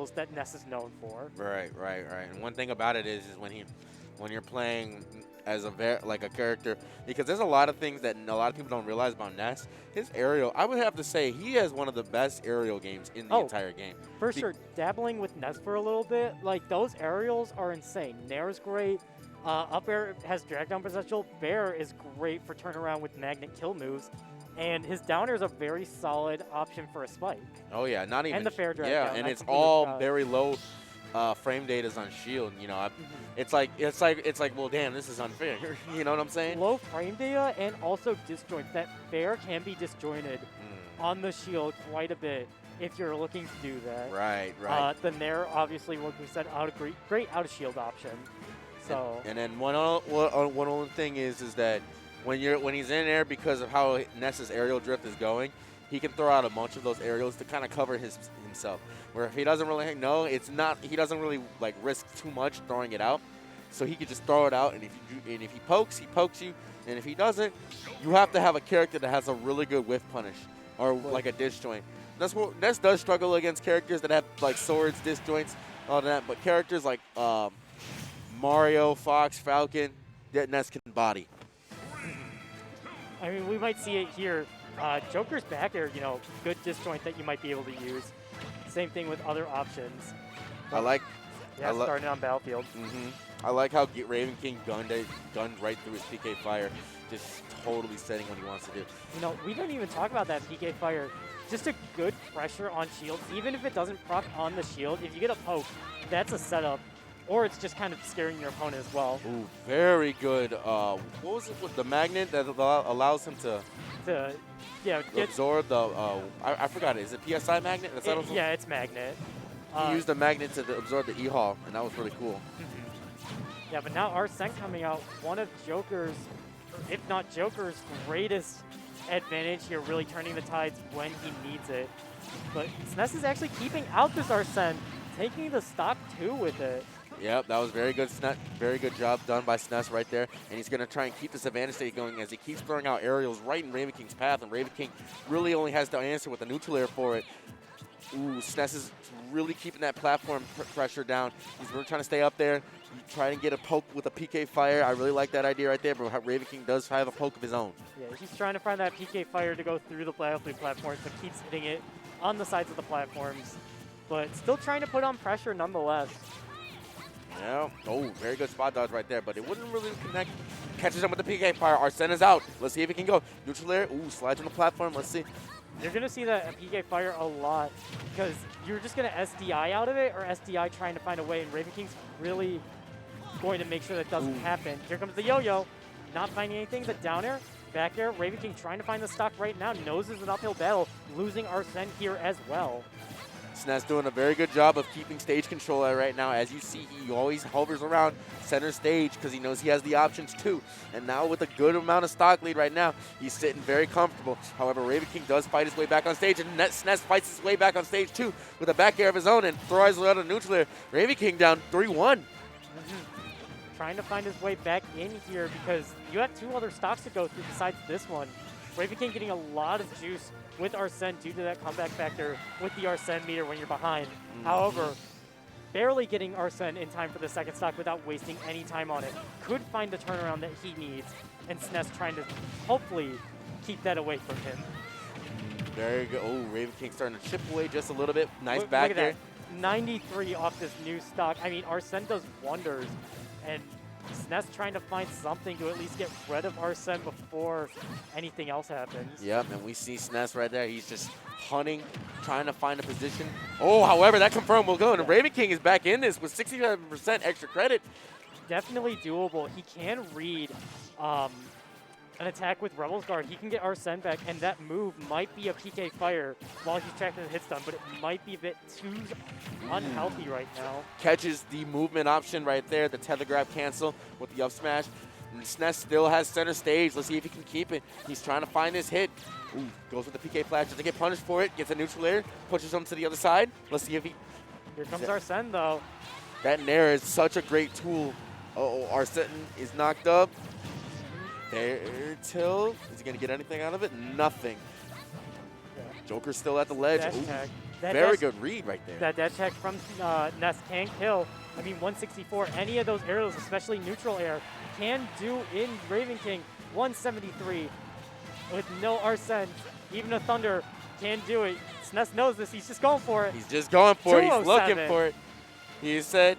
aerials that Ness is known for. Right. And one thing about it is when you're playing as like a character, because there's a lot of things that a lot of people don't realize about Ness. His aerial, I would have to say, he has one of the best aerial games in the entire game. For sure, dabbling with Ness for a little bit, like those aerials are insane. Nair's great. Up air has drag down potential. Bear is great for turnaround with magnet kill moves. And his down air is a very solid option for a spike. Oh yeah, not even. And the fair drag yeah, down. and I it's completely all forgot. very low frame datas on shield. You know, it's like, well, damn, this is unfair. You know what I'm saying? Low frame data and also disjoint. That fair can be disjointed on the shield quite a bit if you're looking to do that. Right. The Nair, obviously, what we said, great out of shield option. So. And then one other thing is that when he's in air, because of how Ness's aerial drift is going, he can throw out a bunch of those aerials to kind of cover himself. Where if he doesn't really know, he doesn't really like risk too much throwing it out. So he could just throw it out, and if he pokes you, and if he doesn't, you have to have a character that has a really good whiff punish or like a disjoint. That's what Ness does struggle against characters that have like swords, disjoints, all that. But characters like Mario, Fox, Falcon, that Ness can body. I mean, we might see it here. Joker's back air, good disjoint that you might be able to use. Same thing with other options. Starting on Battlefield. I like how Ravenking gunned right through his PK fire, just totally setting what he wants to do. We don't even talk about that PK fire. Just a good pressure on shield, even if it doesn't proc on the shield. If you get a poke, that's a setup. Or it's just kind of scaring your opponent as well. Ooh, very good. What was it with the magnet that allows him to absorb the, I forgot it. Is it PSI magnet? Yeah, it's magnet. He used the magnet to absorb the E-Hall, and that was really cool. Yeah, but now S.N.E.S.s coming out, one of Joker's, if not Joker's, greatest advantage here, really turning the tides when he needs it. But S.N.E.S.s is actually keeping out this S.N.E.S., taking the stock 2 with it. Yep, that was very good job done by S.N.E.S.s right there. And he's going to try and keep this advantage state going as he keeps throwing out aerials right in Ravenking's path. And Ravenking really only has to answer with a neutral air for it. Ooh, S.N.E.S.s is really keeping that platform pressure down. He's really trying to stay up there. Try and get a poke with a PK fire. I really like that idea right there, but Ravenking does have a poke of his own. Yeah, he's trying to find that PK fire to go through the Battlefield platforms, but keeps hitting it on the sides of the platforms. But still trying to put on pressure nonetheless. Yeah. Oh, very good spot dodge right there, but it wouldn't really connect. Catches him with the PK fire. S.N.E.S.s is out. Let's see if he can go. Neutral air. Ooh, slides on the platform. Let's see. You're going to see that PK fire a lot because you're just going to SDI out of it or SDI trying to find a way, and Ravenking's really going to make sure that doesn't happen. Here comes the yo-yo. Not finding anything. The down air, back air. Ravenking trying to find the stock right now. Knows it's an uphill battle. Losing S.N.E.S.s here as well. S.N.E.S.s doing a very good job of keeping stage control right now. As you see, he always hovers around center stage because he knows he has the options too. And now with a good amount of stock lead right now, he's sitting very comfortable. However, Ravenking does fight his way back on stage, and S.N.E.S.s fights his way back on stage too with a back air of his own and throws out a neutral air. Ravenking down 3-1. Trying to find his way back in here because you have 2 other stocks to go through besides this one. Ravenking getting a lot of juice with S.N.E.S.s due to that comeback factor with the S.N.E.S.s meter when you're behind. However, barely getting S.N.E.S.s in time for the second stock without wasting any time on it. Could find the turnaround that he needs, and S.N.E.S.s trying to hopefully keep that away from him. Very good. Oh, Ravenking starting to chip away just a little bit. Nice Look back at there. That. 93 off this new stock. I mean, S.N.E.S.s does wonders, and S.N.E.S.s trying to find something to at least get rid of S.N.E.S.s before anything else happens. Yep, and we see S.N.E.S.s right there. He's just hunting, trying to find a position. Oh, however, that confirmed will go. And Ravenking is back in this with 67% extra credit. Definitely doable. He can read an attack with Rebel's Guard. He can get S.N.E.S.s back, and that move might be a PK fire while he's tracking the hit stun, but it might be a bit too unhealthy right now. Catches the movement option right there, the tether grab cancel with the up smash. And S.N.E.S.s still has center stage. Let's see if he can keep it. He's trying to find his hit. Ooh, goes with the PK flash. Doesn't get punished for it. Gets a neutral air. Pushes him to the other side. Let's see if he... Here comes S.N.E.S.s though. That Nair is such a great tool. Uh-oh, S.N.E.S.s is knocked up. There, till. Is he going to get anything out of it? Nothing. Yeah. Joker's still at the ledge. Very good read right there. That dash check from Ness can kill. I mean, 164, any of those aerials, especially neutral air, can do in Ravenking. 173 with no Arsene. Even a Thunder can do it. S.N.E.S. knows this. He's just going for it. He's just going for it. He's looking 207. for it. He said,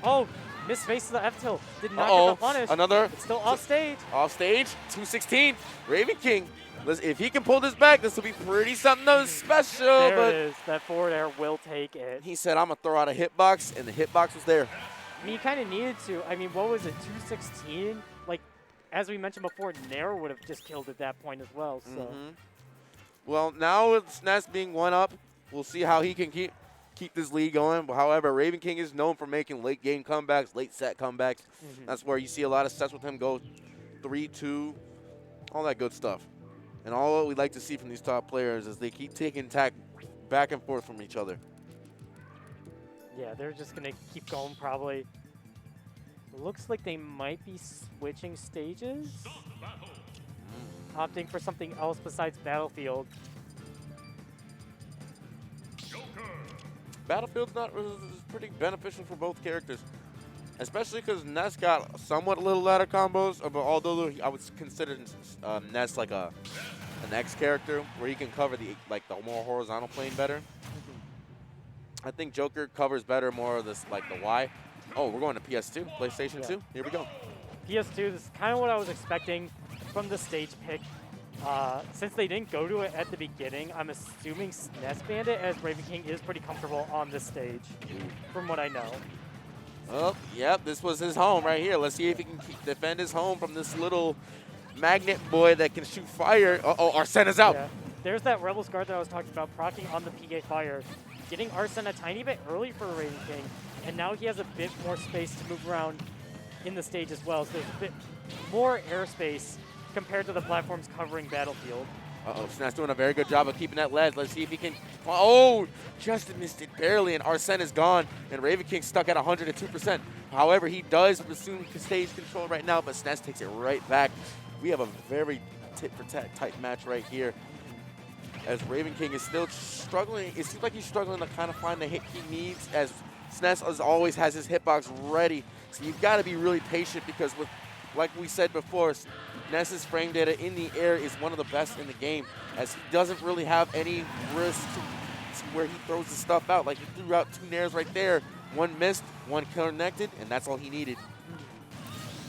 oh, missed face of the F-tilt. Did not uh-oh, get the punish. another. It's still off stage. Off stage, 216. Ravenking. If he can pull this back, this will be pretty something special. There but it is. That forward air will take it. he said, I'm going to throw out a hitbox, and the hitbox was there. I mean, he kind of needed to. I mean, what was it, 216? Like, as we mentioned before, Nair would have just killed at that point as well. So. Well, now with S.N.E.S. being one up, we'll see how he can keep this lead going. However, Ravenking is known for making late game comebacks, late set comebacks. That's where you see a lot of sets with him go 3-2, all that good stuff. And all we like to see from these top players is they keep taking tack back and forth from each other. Yeah, they're just going to keep going probably. Looks like they might be switching stages. Opting for something else besides Battlefield. Battlefield's is pretty beneficial for both characters, especially because Ness got somewhat little ladder combos. But although I would consider Ness like an X character, where he can cover the more horizontal plane better. I think Joker covers better more of this the Y. Oh, we're going to PS2, PlayStation 2. Here we go. PS2. This is kind of what I was expecting from the stage pick. Since they didn't go to it at the beginning, I'm assuming S.N.E.S. banned it, as Ravenking is pretty comfortable on this stage, from what I know. Oh, yep, this was his home right here. Let's see if he can defend his home from this little magnet boy that can shoot fire. Uh-oh, Arsene is out. Yeah. There's that Rebels guard that I was talking about, proccing on the PK fire, getting Arsene a tiny bit early for Ravenking, and now he has a bit more space to move around in the stage as well, so there's a bit more airspace compared to the platforms covering Battlefield. Uh-oh, S.N.E.S. doing a very good job of keeping that ledge. Let's see if he can. Oh, just missed it barely, and Arsene is gone, and Ravenking stuck at 102%. However, he does assume stage control right now, but S.N.E.S. takes it right back. We have a very tit-for-tat type match right here, as Ravenking is still struggling. It seems like he's struggling to kind of find the hit he needs, as S.N.E.S. as always has his hitbox ready. So you've got to be really patient, because with, like we said before, Ness's frame data in the air is one of the best in the game, as he doesn't really have any risk to where he throws the stuff out. Like, he threw out 2 nairs right there. One missed, one connected, and that's all he needed.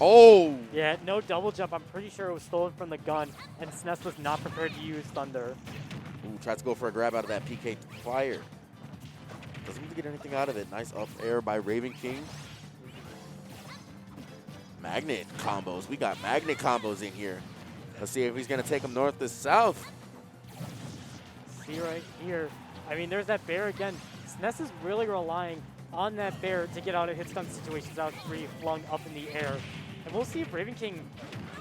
Oh! Yeah, no double jump. I'm pretty sure it was stolen from the gun, and S.N.E.S. was not prepared to use Thunder. Ooh, tries to go for a grab out of that PK fire. Doesn't really get anything out of it. Nice up air by Ravenking. Magnet combos. We got magnet combos in here. Let's see if he's going to take them north to south. See right here. I mean, there's that bear again. S.N.E.S. is really relying on that bear to get out of hit stun situations out 3 flung up in the air. And we'll see if Ravenking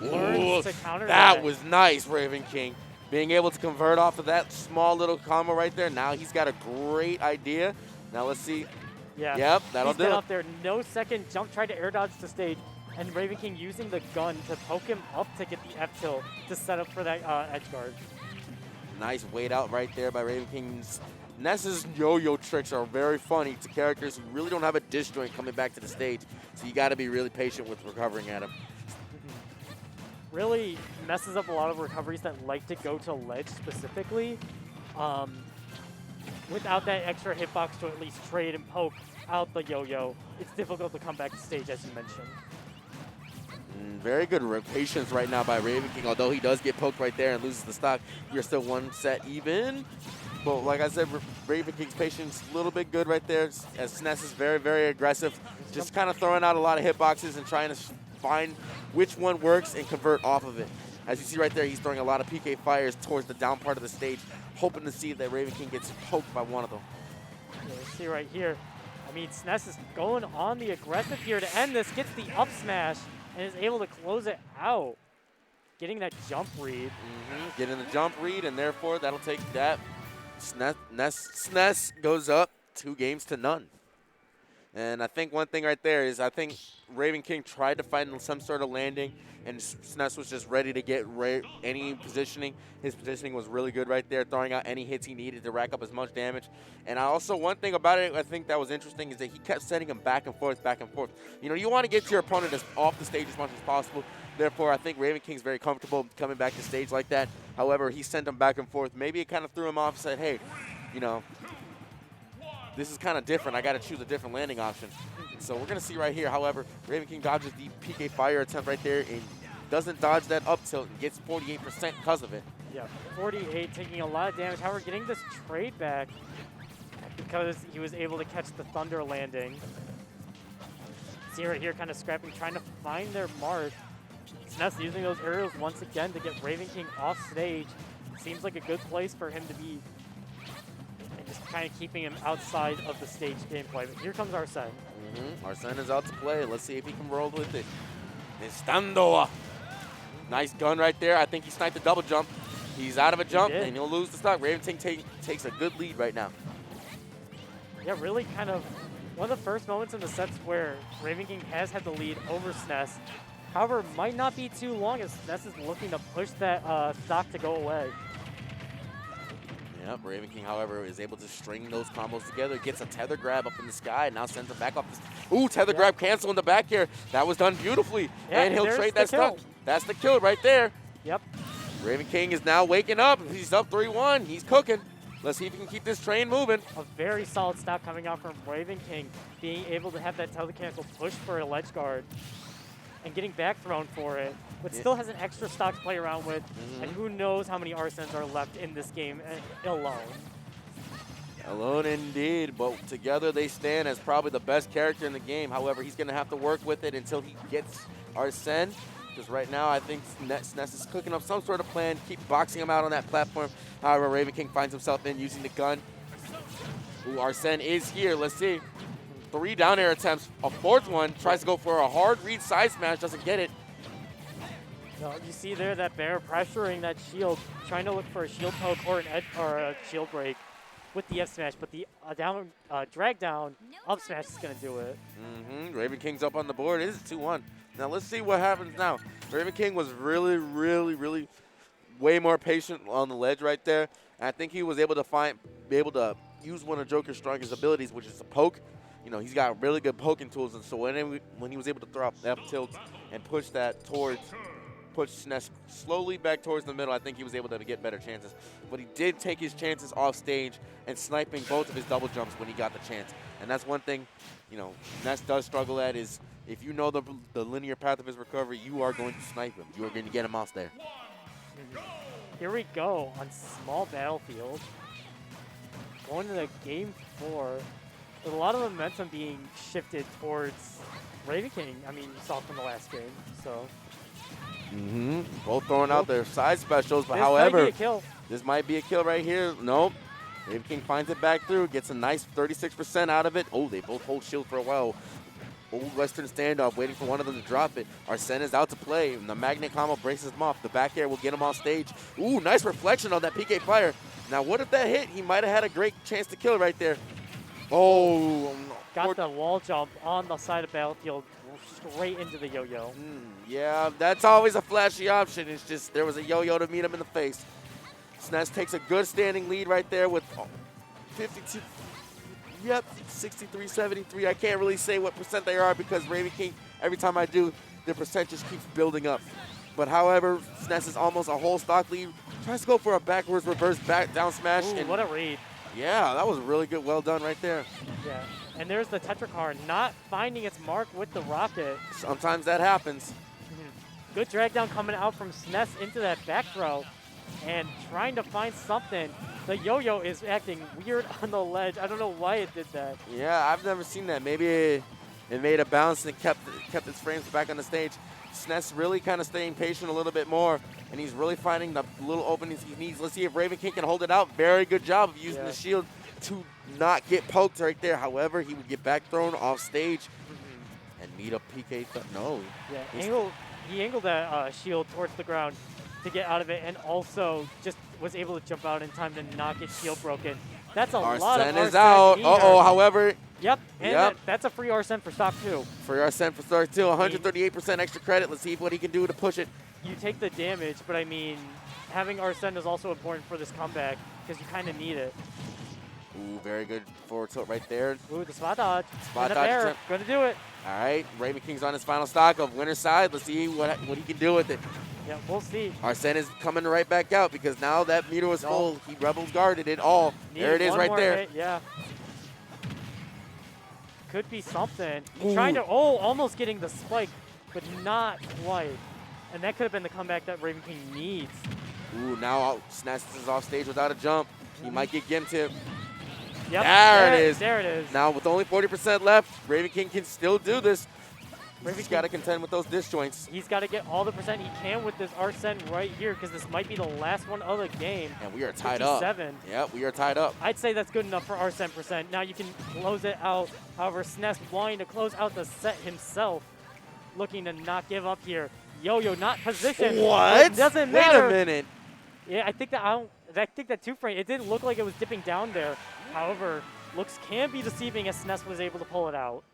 learns to counter that. That was nice, Ravenking. Being able to convert off of that small little combo right there. Now he's got a great idea. Now let's see. Yeah. Yep, that'll do it. He's up there. No second jump, tried to air dodge the stage. And Ravenking using the gun to poke him up to get the F-tilt to set up for that edge guard. Nice wait out right there by Ravenking. Ness's yo-yo tricks are very funny to characters who really don't have a dish joint coming back to the stage. So you got to be really patient with recovering at him. Really messes up a lot of recoveries that like to go to ledge specifically. Without that extra hitbox to at least trade and poke out the yo-yo, it's difficult to come back to stage, as you mentioned. Very good patience right now by Ravenking. Although he does get poked right there and loses the stock, you're still 1 set even. But like I said, Ravenking's patience a little bit good right there, as S.N.E.S. is very, very aggressive. Just kind of throwing out a lot of hitboxes and trying to find which one works and convert off of it. As you see right there, he's throwing a lot of PK fires towards the down part of the stage, hoping to see if that Ravenking gets poked by one of them. Yeah, you see right here. I mean, S.N.E.S. is going on the aggressive here to end this, gets the up smash, and is able to close it out. Getting that jump read. Getting the jump read, and therefore that'll take that. S.N.E.S. goes up 2 games to none. And I think one thing right there is I think Ravenking tried to find some sort of landing, and S.N.E.S. was just ready to get any positioning. His positioning was really good right there, throwing out any hits he needed to rack up as much damage. And also one thing about it I think that was interesting is that he kept sending him back and forth, back and forth. You know, you want to get your opponent off the stage as much as possible. Therefore, I think Ravenking's very comfortable coming back to stage like that. However, he sent him back and forth. Maybe it kind of threw him off and said, hey, you know, this is kind of different. I got to choose a different landing option. So we're going to see right here. However, Ravenking dodges the PK fire attempt right there and doesn't dodge that up tilt and gets 48% because of it. Yeah, 48, taking a lot of damage. However, getting this trade back because he was able to catch the Thunder landing. See right here, kind of scrapping, trying to find their mark. S.N.E.S. using those aerials once again to get Ravenking off stage. Seems like a good place for him to be. Just kind of keeping him outside of the stage gameplay. But here comes S.N.E.S. S.N.E.S. is out to play. Let's see if he can roll with it. Estando. Nice gun right there. I think he sniped the double jump. He's out of a jump, and he'll lose the stock. Ravenking takes a good lead right now. Yeah, really kind of one of the first moments in the sets where Ravenking has had the lead over S.N.E.S. However, might not be too long as S.N.E.S. is looking to push that stock to go away. Yep, Ravenking, however, is able to string those combos together, gets a tether grab up in the sky, and now sends him back up. Ooh, tether grab cancel in the back here. That was done beautifully, and he'll trade that stuff. That's the kill right there. Yep. Ravenking is now waking up. He's up 3-1. He's cooking. Let's see if he can keep this train moving. A very solid stock coming out from Ravenking, being able to have that tether cancel push for a ledge guard and getting back thrown for it, but still has an extra stock to play around with, and who knows how many S.N.E.S. are left in this game alone. Alone indeed, but together they stand as probably the best character in the game. However, he's going to have to work with it until he gets S.N.E.S. Because right now, I think S.N.E.S. is cooking up some sort of plan, keep boxing him out on that platform. However, Ravenking finds himself in using the gun. Ooh, S.N.E.S. is here. Let's see. 3 down air attempts. A 4th one tries to go for a hard read side smash, doesn't get it. No, you see there that Bear pressuring that shield, trying to look for a shield poke or an edge or a shield break with the F smash, but the drag down up smash is going to do it. Ravenking's up on the board. It is 2-1. Now let's see what happens now. Ravenking was really way more patient on the ledge right there. And I think he was able to use one of Joker's strongest abilities, which is a poke. You know, he's got really good poking tools, and so when he was able to throw up F tilt and push S.N.E.S. slowly back towards the middle, I think he was able to get better chances. But he did take his chances off stage and sniping both of his double jumps when he got the chance. And that's one thing, you know, Ness does struggle at is if you know the linear path of his recovery, you are going to snipe him. You are going to get him off there. Here we go on small battlefield. Going into game 4. With a lot of momentum being shifted towards Ravenking. I mean, you saw from the last game, so. Both throwing out their side specials, but however, this might be a kill right here. Nope. Ravenking finds it back through, gets a nice 36% out of it. Oh, they both hold shield for a while. Old Western standoff, waiting for one of them to drop it. S.N.E.S. is out to play, and the magnet combo braces him off. The back air will get him off stage. Ooh, nice reflection on that PK fire. Now, what if that hit? He might have had a great chance to kill right there. Oh, got the wall jump on the side of battlefield, straight into the yo-yo. Yeah, that's always a flashy option. It's just there was a yo-yo to meet him in the face. S.N.E.S. takes a good standing lead right there with 52. Yep, 63, 73. I can't really say what percent they are because Ravenking, every time I do, the percent just keeps building up. But however, S.N.E.S. is almost a whole stock lead. Tries to go for a backwards reverse back down smash. Ooh, what a read. Yeah, that was really good. Well done right there. Yeah, and there's the Tetracar not finding its mark with the rocket. Sometimes that happens. Good drag down coming out from S.N.E.S. into that back throw and trying to find something. The yo-yo is acting weird on the ledge. I don't know why it did that. Yeah, I've never seen that. Maybe it made a bounce and kept its frames back on the stage. S.N.E.S. really kind of staying patient a little bit more, and he's really finding the little openings he needs. Let's see if Ravenking can hold it out. Very good job of using the shield to not get poked right there. However, he would get back thrown off stage and meet a PK. No. Yeah, he angled that shield towards the ground to get out of it, and also just was able to jump out in time to not get shield broken. That's a lot of S.N.E.S. is out. However, Yep, and Yep. that's a free Arsene for stock too. For S.N.E.S.s for start too, 138% extra credit. Let's see what he can do to push it. You take the damage, but I mean, having Arsene is also important for this comeback because you kind of need it. Ooh, very good forward tilt right there. Ooh, the spot dodge. Spot End up dodge air. attempt. Gonna do it. All right, Ravenking's on his final stock of winner's side. Let's see what he can do with it. Yeah, we'll see. Arsene is coming right back out because now that meter was full. He Rebels guarded it all. Needed there it is one right more there. hit, yeah. Could be something. Trying to, almost getting the spike, but not quite. And that could have been the comeback that Ravenking needs. Ooh, now S.N.E.S.s is off stage without a jump. He might get Gim tip. Yep, there it is. There it is. Now with only 40% left, Ravenking can still do this. He's Ravenking got to contend with those disjoints. He's got to get all the percent he can with this Arsene right here because this might be the last one of the game. And we are tied 57. up. Yep, we are tied up. I'd say that's good enough for Arsene percent. Now you can close it out. However, S.N.E.S. wanting to close out the set himself, looking to not give up here. Yo-yo, not positioned. What? It doesn't matter. Wait a minute. Yeah, I think that two frame, it didn't look like it was dipping down there. However, looks can be deceiving as S.N.E.S. was able to pull it out.